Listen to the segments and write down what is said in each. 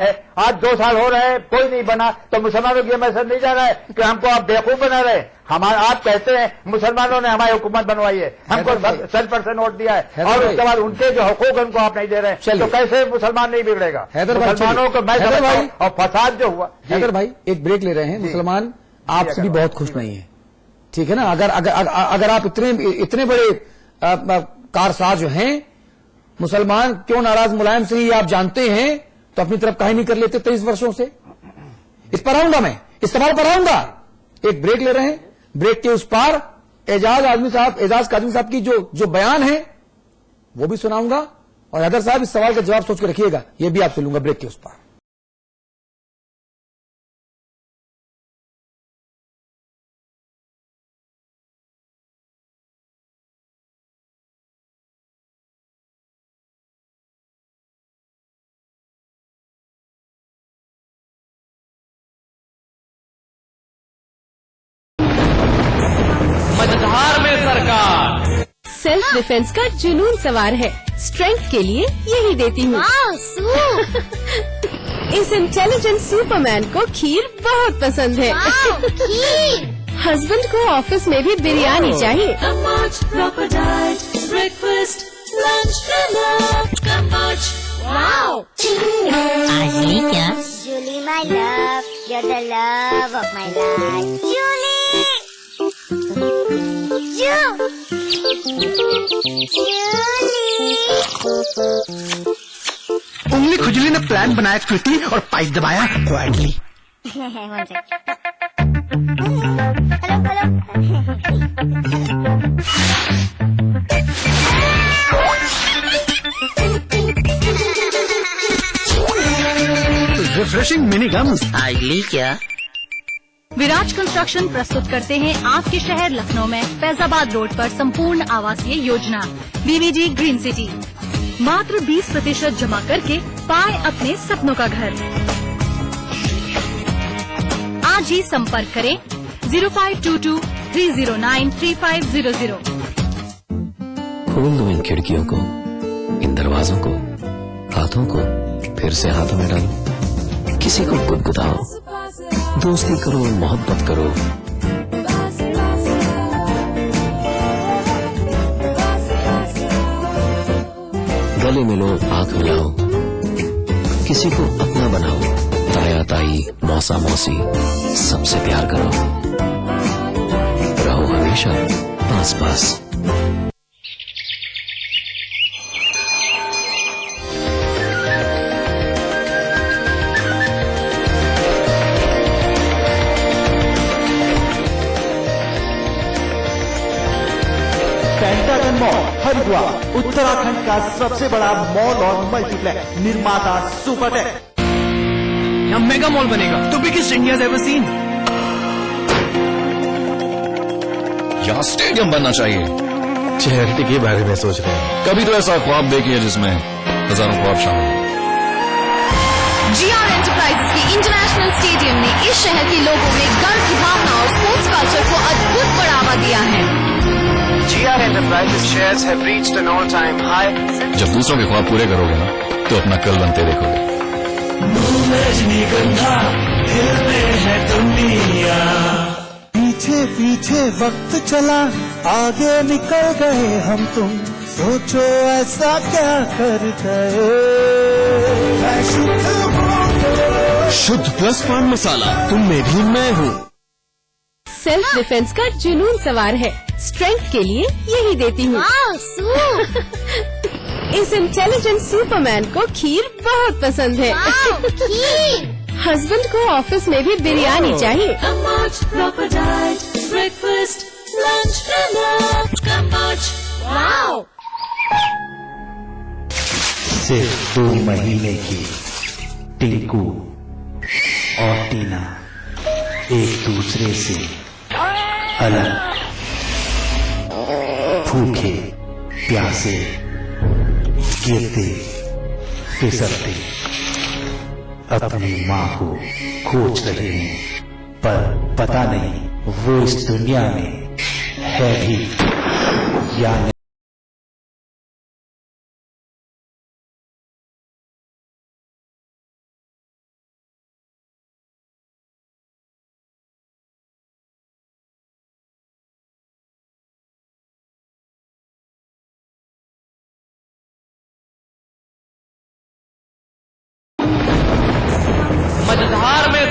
आज 2 साल हो रहे हैं, कोई नहीं बना, तो मुसलमानों की मैसेज नहीं जा रहा है कि हमको आप बेवकूफ बना रहे। हमारा आप कहते हैं मुसलमानों ने हमारी हुकूमत बनवाई है, हमको 100% वोट दिया है, और उसके बाद उनके जो हकूक उनको आप नहीं दे रहे हैं, तो कैसे मुसलमान नहीं बिगड़ेगा? मुसलमानों को मैं समझता हूं, और फसाद जो हुआ। हैदर भाई एक ब्रेक ले रहे हैं। मुसलमान आपसे भी बहुत खुश नहीं है, ठीक है ना? अगर आप इतने बड़े कारसाज हैं, मुसलमान क्यों नाराज मुलायम से ही आप जानते हैं, तो अपनी तरफ काहे नहीं कर लेते 23 वर्षों से? इस पर आऊंगा, मैं इस सवाल पर आऊंगा। एक ब्रेक ले रहे हैं, ब्रेक के उस पार एजाज काज़मी साहब की जो बयान है वो भी सुनाऊंगा, और हैदर साहब इस सवाल का जवाब सोच के रखिएगा, ये भी आपसे लूंगा ब्रेक के उस पार। मझधार में सरकार सेल्फ डिफेंस का जुनून सवार है, स्ट्रेंथ के लिए यही देती हूँ। इस इंटेलिजेंट सुपरमैन को खीर बहुत पसंद है। हस्बैंड को ऑफिस में भी बिरयानी चाहिए। ब्रेकफास्ट, लंच, आजली क्या? Julie, my love, you're the love of my life. Julie! उंगली खुजली ने प्लान बनाया क्विकली और पाइप दबाया क्वाइटली। Refreshing mini gums. आजली क्या? विराज कंस्ट्रक्शन प्रस्तुत करते हैं आपके शहर लखनऊ में फैजाबाद रोड पर संपूर्ण आवासीय योजना बीबीजी ग्रीन सिटी। मात्र 20% जमा करके पाए अपने सपनों का घर। आज ही संपर्क करें 0522-309-3500। खोल दो इन खिड़कियों को, इन दरवाजों को, हाथों को फिर से हाथों में डालो, किसी को गुदगुदाओ, दोस्ती करो, मोहब्बत करो। गले मिलो, आंख मिलाओ, किसी को अपना बनाओ, ताया ताई, मौसा मौसी, सबसे प्यार करो, रहो हमेशा पास पास। पेंटागन मॉल हरिद्वार उत्तराखंड का सबसे बड़ा मॉल और मल्टीप्लेक्स निर्माता सुपरटेक। यहाँ मेगा मॉल बनेगा, तो बिगेस्ट इंडिया एवर सीन। यहाँ स्टेडियम बनना चाहिए। चैरिटी के बारे में सोच रहे हैं? कभी तो ऐसा ख्वाब देखिए जिसमें हजारों ख्वाब शामिल। GR एंटरप्राइजेस की इंटरनेशनल स्टेडियम ने इस शहर के लोगों में गर्व की भावना और स्पोर्ट्स कल्चर को अद्भुत बढ़ावा दिया है। GR Enterprises shares have reached an all-time high. जब दूसरों के ख्वाब पूरे करोगे ना, तो अपना कल बनते देखोगे। रजनीगंधा दिल में है दुनिया। पीछे पीछे वक्त चला, आगे निकल गए हम तुम, सोचो ऐसा क्या कर गए। शुद्ध प्लस पान मसाला, तुम में भी मैं हूँ। सेल्फ डिफेंस का जुनून सवार है, स्ट्रेंथ के लिए यही देती हूँ। इस इंटेलिजेंट सुपरमैन को खीर बहुत पसंद है। हस्बैंड को ऑफिस में भी बिरयानी चाहिए। ब्रेकफास्ट, लंच, सिर्फ 2 महीने की टिंकू और टीना एक दूसरे से अलग, भूखे प्यासे गिरते फिसलते अपनी माँ को खोज रहे हैं, पर पता नहीं वो इस दुनिया में है भी या नहीं।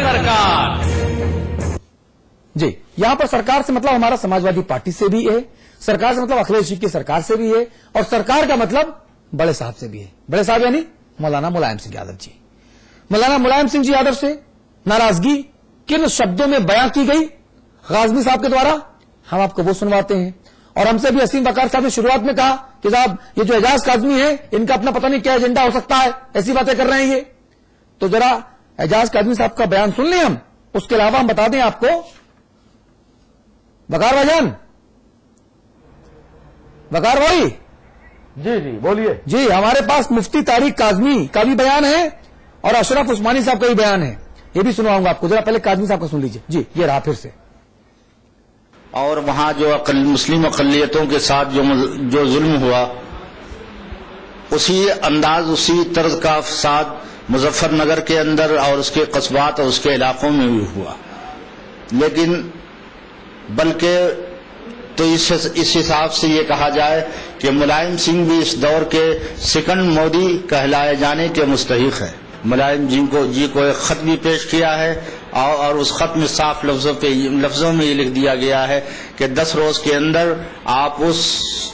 सरकार। जी, यहां पर सरकार से मतलब हमारा समाजवादी पार्टी से भी है, सरकार से मतलब अखिलेश जी की सरकार से भी है, और सरकार का मतलब बड़े साहब से भी है। बड़े साहब यानी मौलाना मुलायम सिंह यादव जी। मौलाना मुलायम सिंह जी यादव से नाराजगी किन शब्दों में बयां की गई गाजमी साहब के द्वारा, हम आपको वो सुनवाते हैं। और हमसे भी असीम वकार साहब ने शुरुआत में कहा कि साहब ये जो एजाज काजमी है इनका अपना पता नहीं क्या एजेंडा हो सकता है, ऐसी बातें कर रहे हैं ये। तो जरा एजाज काजमी साहब का बयान सुन लें हम, उसके अलावा हम बता दें आपको। वकार भाईजान, वकार भाई जी जी बोलिए। जी, हमारे पास मुफ्ती तारिक काजमी का भी बयान है और अशरफ उस्मानी साहब का भी बयान है, ये भी सुनाऊंगा आपको। जरा पहले काजमी साहब का सुन लीजिए। जी, ये रहा फिर से। और वहां जो मुस्लिम अक़लियतों के साथ जो जुल्म हुआ, उसी अंदाज उसी तर्ज का फसाद मुजफ्फरनगर के अंदर और उसके कस्बात और उसके इलाकों में भी हुआ। लेकिन बल्कि तो इस हिसाब से ये कहा जाए कि मुलायम सिंह भी इस दौर के सेकंड मोदी कहलाए जाने के मुस्तहिक है। मुलायम जी को एक खत भी पेश किया है और उस खत में साफ लफ्जों में ये लिख दिया गया है कि 10 रोज के अंदर आप उस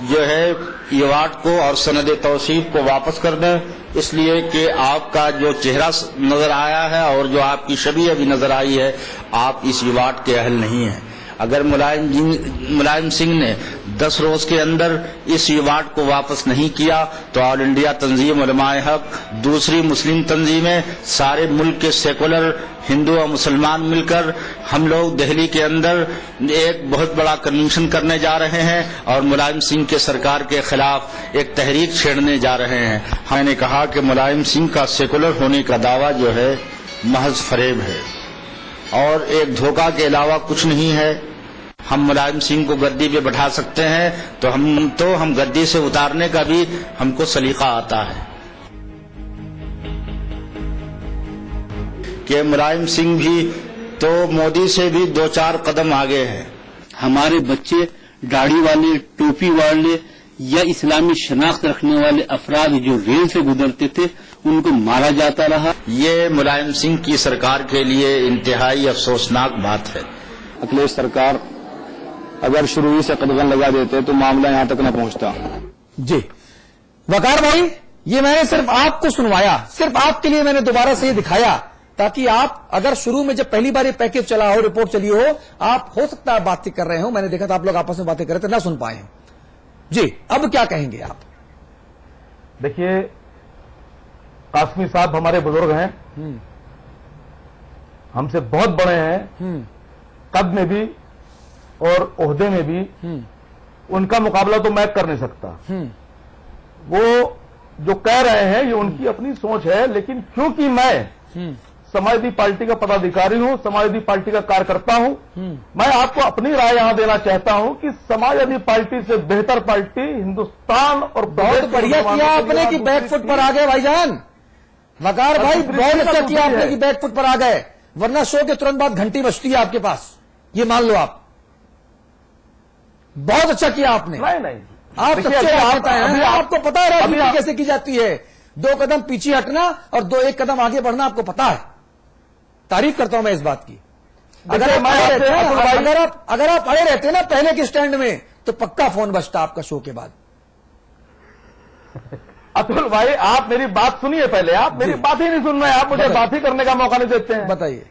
जो है अवार्ड को और सनद तौसीफ को वापस कर दें, इसलिए कि आपका जो चेहरा नजर आया है और जो आपकी छवि अभी नजर आई है, आप इस अवार्ड के अहल नहीं हैं। अगर मुलायम सिंह ने 10 रोज के अंदर इस अवार्ड को वापस नहीं किया तो ऑल इंडिया तंजीम उलमाए हक, दूसरी मुस्लिम तंजीमें, सारे मुल्क के सेकुलर हिंदू और मुसलमान मिलकर हम लोग दिल्ली के अंदर एक बहुत बड़ा कन्वेंशन करने जा रहे हैं और मुलायम सिंह के सरकार के खिलाफ एक तहरीक छेड़ने जा रहे हैं। मैंने कहा कि मुलायम सिंह का सेकुलर होने का दावा जो है महज फरेब है और एक धोखा के अलावा कुछ नहीं है। हम मुलायम सिंह को गद्दी पे बैठा सकते हैं तो हम गद्दी से उतारने का भी हमको सलीका आता है कि मुलायम सिंह भी तो मोदी से भी 2-4 कदम आगे है। हमारे बच्चे दाढ़ी वाले, टोपी वाले या इस्लामी शनाख्त रखने वाले अफराद जो रेल से गुजरते थे उनको मारा जाता रहा। ये मुलायम सिंह की सरकार के लिए इंतहाई अफसोसनाक बात है। अखिलेश सरकार अगर शुरू ही से कदम लगा देते तो मामला यहां तक न पहुंचता। जी वकार भाई, ये मैंने सिर्फ आपको सुनवाया, सिर्फ आपके लिए मैंने दोबारा से ये दिखाया ताकि आप अगर शुरू में जब पहली बार ये पैकेज चला हो, रिपोर्ट चली हो, आप हो सकता है बातें कर रहे हो, मैंने देखा था आप लोग आपस में बातें कर रहे थे, ना सुन पाए हो। जी, अब क्या कहेंगे आप? देखिए, कासमी साहब हमारे बुजुर्ग हैं, हमसे बहुत बड़े हैं, कद में भी और ओहदे में भी। उनका मुकाबला तो मैं कर नहीं सकता। वो जो कह रहे हैं ये उनकी अपनी सोच है, लेकिन क्योंकि मैं समाजवादी पार्टी का पदाधिकारी हूं, समाजवादी पार्टी का कार्यकर्ता हूं, मैं आपको अपनी राय यहां देना चाहता हूं कि समाजवादी पार्टी से बेहतर पार्टी हिंदुस्तान और बहुत बढ़िया किया आपने कि बैकफुट पर आ गए भाईजान। वकार भाई, बहुत अच्छा किया आपने कि बैकफुट पर आ गए, वरना शो के तुरंत बाद घंटी बजती है आपके पास, ये मान लो आप। बहुत अच्छा किया आपने। नहीं आप सच्चे राजनेता हैं, आपको पता है राजनीति कैसे की जाती है। 2 कदम पीछे हटना और 1 कदम आगे बढ़ना आपको पता है। तारीफ करता हूं मैं इस बात की। अगर आप अड़े रहते ना पहले के स्टैंड में तो पक्का फोन बजता आपका शो के बाद। अतुल भाई, आप मेरी बात सुनिए पहले। आप मेरी बात ही नहीं सुन रहे, आप मुझे बात ही करने का मौका नहीं देते हैं। बताइए।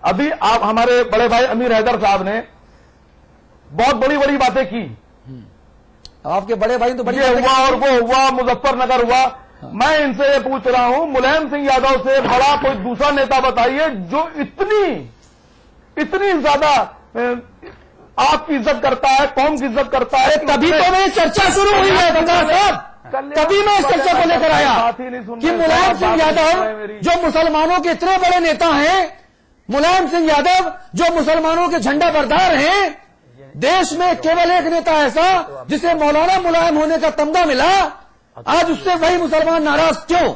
अभी आप हमारे बड़े भाई अमीर हैदर साहब ने बहुत बड़ी बड़ी बातें की। आपके बड़े भाई तो बड़ी ये हुआ और वो हुआ, मुजफ्फरनगर हुआ। मैं इनसे ये पूछ रहा हूं, मुलायम सिंह यादव से बड़ा कोई दूसरा नेता बताइए जो इतनी ज्यादा आपकी इज्जत करता है, कौम की इज्जत करता है। तभी तो मेरी चर्चा शुरू हुई है वकार साहब, तभी मैं इस चर्चा को लेकर आया कि मुलायम सिंह यादव जो मुसलमानों के इतने बड़े नेता हैं, मुलायम सिंह यादव जो मुसलमानों के झंडा बरदार हैं, देश में केवल एक नेता ऐसा जिसे मौलाना मुलायम होने का तमगा मिला, आज उससे वही मुसलमान नाराज क्यों?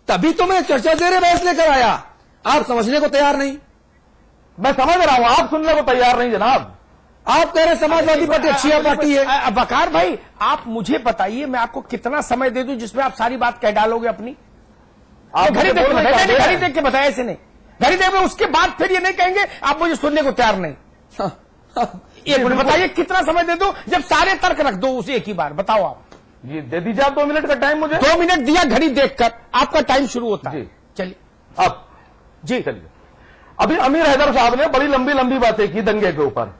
तभी तो मैं चर्चा जेरे बहस लेकर आया। आप समझने को तैयार नहीं। मैं समझ रहा हूं, आप सुनने को तैयार नहीं जनाब। आप कह रहे समाजवादी पार्टी अच्छी पार्टी है। वकार भाई, आप मुझे बताइए, मैं आपको कितना समय दे दूं जिसमें आप सारी बात कह डालोगे अपनी? घड़ी देख के बताया, ऐसे नहीं। घड़ी देंगे, उसके बाद फिर ये नहीं कहेंगे आप मुझे सुनने को तैयार नहीं। एक मिनट बताइए कितना समय दे दो जब सारे तर्क रख दो उसे एक ही बार, बताओ आप। जी दे दीजिए आप 2 मिनट का टाइम मुझे। 2 मिनट दिया घड़ी देखकर, आपका टाइम शुरू होता है। चलिए अब जी चलिए। अभी अमीर हैदर साहब ने बड़ी लंबी लंबी बातें की दंगे के ऊपर।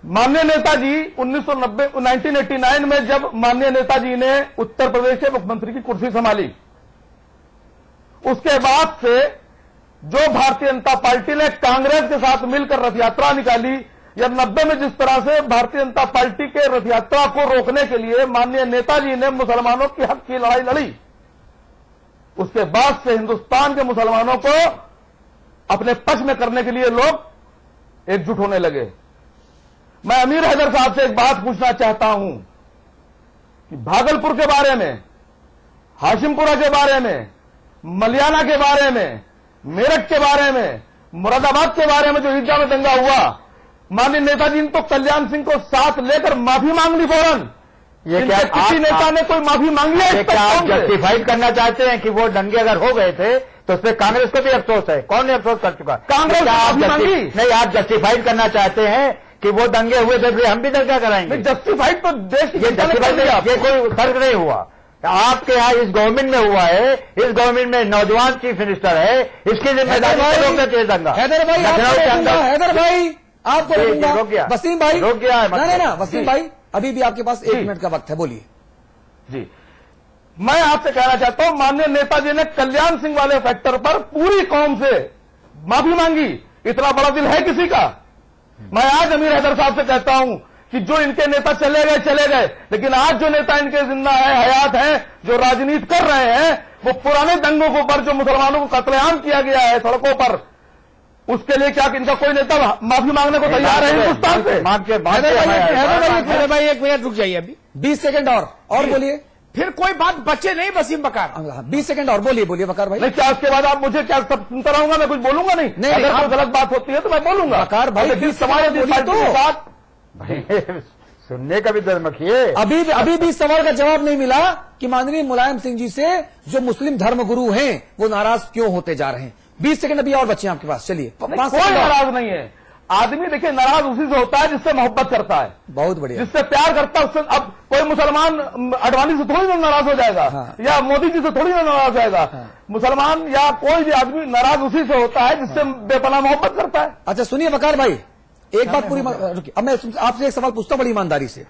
माननीय नेताजी 1989 में जब माननीय नेताजी ने उत्तर प्रदेश के मुख्यमंत्री की कुर्सी संभाली, उसके बाद से जो भारतीय जनता पार्टी ने कांग्रेस के साथ मिलकर रथ यात्रा निकाली, या 90 में जिस तरह से भारतीय जनता पार्टी के रथ यात्रा को रोकने के लिए माननीय नेताजी ने मुसलमानों के हक की लड़ाई लड़ी, उसके बाद से हिंदुस्तान के मुसलमानों को अपने पक्ष में करने के लिए लोग एकजुट होने लगे। मैं अमीर हैदर साहब से एक बात पूछना चाहता हूं कि भागलपुर के बारे में, हाशिमपुरा के बारे में, मलियाना के बारे में, मेरठ के बारे में, मुरादाबाद के बारे में जो ईदगाह में दंगा हुआ, माननीय नेताजी ने तो कल्याण सिंह को साथ लेकर माफी मांग ली फौरन। ये क्या किसी नेता ने कोई माफी मांगी है? क्या आप जस्टिफाइड करना चाहते हैं कि वो दंगे अगर हो गए थे तो उसमें कांग्रेस को भी अफसोस है? कौन ने अफसोस कर चुका? कांग्रेस मांगी नहीं। आप जस्टिफाइड करना चाहते हैं कि वो दंगे हुए थे, हम भी दंगा कराएंगे? जस्टिफाइड तो देश ये जस्टिफाइड ये कोई फर्क नहीं हुआ। आपके यहाँ इस गवर्नमेंट में हुआ है, इस गवर्नमेंट में नौजवान चीफ मिनिस्टर है, इसकी जिम्मेदारी दंगा। हैदर भाई आपको रोक गया, वसीम भाई रोक गया है। ना वसीम भाई अभी भी आपके पास 1 मिनट का वक्त है, बोलिए। जी मैं आपसे कहना चाहता हूं, माननीय नेताजी ने कल्याण सिंह वाले फैक्टर पर पूरी कौम से माफी मांगी। इतना बड़ा दिल है किसी का? मैं आज अमीर हैदर साहब से कहता हूं कि जो इनके नेता चले गए, लेकिन आज जो नेता इनके जिंदा है, हयात है, जो राजनीति कर रहे हैं, वो पुराने दंगों के ऊपर जो मुसलमानों को कत्लेआम किया गया है सड़कों पर, उसके लिए क्या इनका कोई नेता माफी मांगने को तैयार है हिंदुस्तान से? भाई 1 मिनट रुक जाइए, अभी 20 सेकंड और बोलिए, फिर कोई बात बचे नहीं वसीम बकार। 20 सेकंड और बोलिए बकार भाई। नहीं क्या उसके बाद आप मुझे क्या सब सुनता रहूंगा? मैं कुछ बोलूंगा नहीं? अगर कोई गलत बात होती है तो मैं बोलूंगा। बकार भाई समाजवादी पार्टी के साथ सुनने का भी दर्द रखिए। अभी भी सवाल का जवाब नहीं मिला कि माननीय मुलायम सिंह जी से जो मुस्लिम धर्मगुरु हैं वो नाराज क्यों होते जा रहे हैं। 20 सेकंड अभी और बच्चे हैं आपके पास, चलिए। कोई नाराज नहीं है। आदमी देखिए नाराज उसी से होता है जिससे मोहब्बत करता है, बहुत बढ़िया, जिससे प्यार करता है उससे। अब कोई मुसलमान अडवाणी से थोड़ी ना नाराज हो जाएगा, या मोदी जी से थोड़ी ना नाराज हो जाएगा। मुसलमान या कोई भी आदमी नाराज उसी से होता है जिससे बेपनाह मोहब्बत करता है। अच्छा सुनिए बकार भाई, एक बात पूरी रुकिए, अब मैं आपसे एक सवाल पूछता हूं बड़ी ईमानदारी से।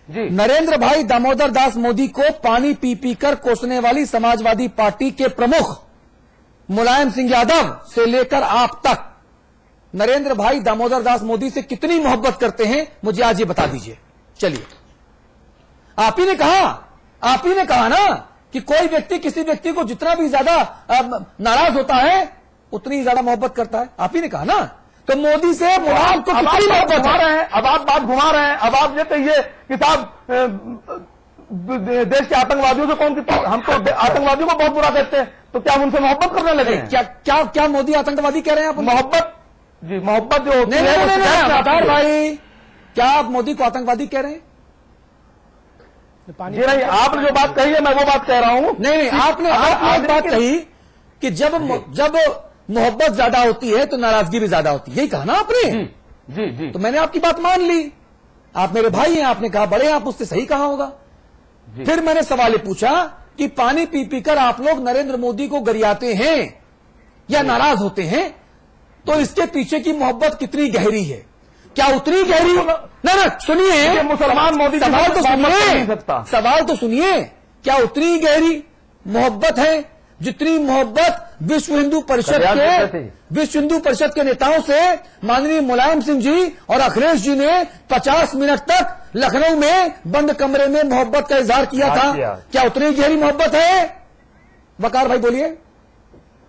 जी नरेंद्र भाई दामोदर दास मोदी को पानी पी पी कर कोसने वाली समाजवादी पार्टी के प्रमुख मुलायम सिंह यादव से लेकर आप तक नरेंद्र भाई दामोदर दास मोदी से कितनी मोहब्बत करते हैं, मुझे आज ये बता दीजिए। चलिए, आप ही ने कहा ना कि कोई व्यक्ति किसी व्यक्ति को जितना भी ज्यादा नाराज होता है उतनी ज्यादा मोहब्बत करता है, आप ही ने कहा ना। तो मोदी से मुलायम को कितनी मोहब्बत है? अब आप बात घुमा रहे हैं। अब आप ये कहिए कि साहब देश के आतंकवादियों से कौन कितना, हम तो आतंकवादियों को बहुत बुरा कहते हैं, तो क्या उनसे मोहब्बत करने लगे? क्या मोदी आतंकवादी कह रहे हैं आप? मोहब्बत जी, मोहब्बत जो होती है बकार भाई, क्या आप मोदी को आतंकवादी कह रहे हैं? जी नहीं, आपने जो बात कही है मैं वो बात कह रहा हूं। नहीं, आपने एक बात कही कि जब मोहब्बत ज्यादा होती है तो नाराजगी भी ज्यादा होती है, यही कहा ना आपने? जी। तो मैंने आपकी बात मान ली, आप मेरे भाई हैं, आपने कहा बड़े हैं, आप उससे सही कहा होगा। फिर मैंने सवाल पूछा कि पानी पी पी कर आप लोग नरेंद्र मोदी को गरियाते हैं या नाराज होते हैं, तो इसके पीछे की मोहब्बत कितनी गहरी है? क्या उतनी गहरी? ना सुनिए, मुसलमान मोदी सवाल तो सुनिए, क्या उतनी गहरी मोहब्बत है जितनी मोहब्बत विश्व हिंदू परिषद के नेताओं से माननीय मुलायम सिंह जी और अखिलेश जी ने 50 मिनट तक लखनऊ में बंद कमरे में मोहब्बत का इजहार किया था? क्या उतनी गहरी मोहब्बत है? बकार भाई बोलिए।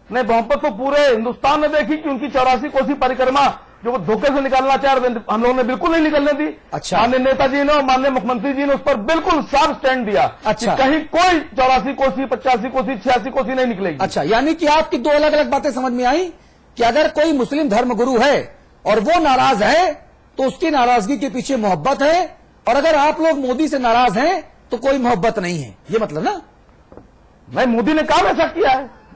नहीं, मोहब्बत तो पूरे हिंदुस्तान ने देखी कि उनकी 84 कोसी परिक्रमा जो वो धोखे से निकालना चाह रहे थे, हम लोगों ने बिल्कुल नहीं निकलने दी। अच्छा। माननीय नेताजी ने और माननीय मुख्यमंत्री जी ने उस पर बिल्कुल साफ स्टैंड दिया। अच्छा। कहीं कोई 84 कोसी, 85 कोसी, 86 कोसी नहीं निकलेगी। अच्छा, यानी कि आपकी 2 अलग अलग बातें समझ में आई कि अगर कोई मुस्लिम धर्मगुरु है और वो नाराज है तो उसकी नाराजगी के पीछे मोहब्बत है, और अगर आप लोग मोदी से नाराज हैं तो कोई मोहब्बत नहीं है, ये मतलब ना? भाई मोदी ने काम ऐसा किया है।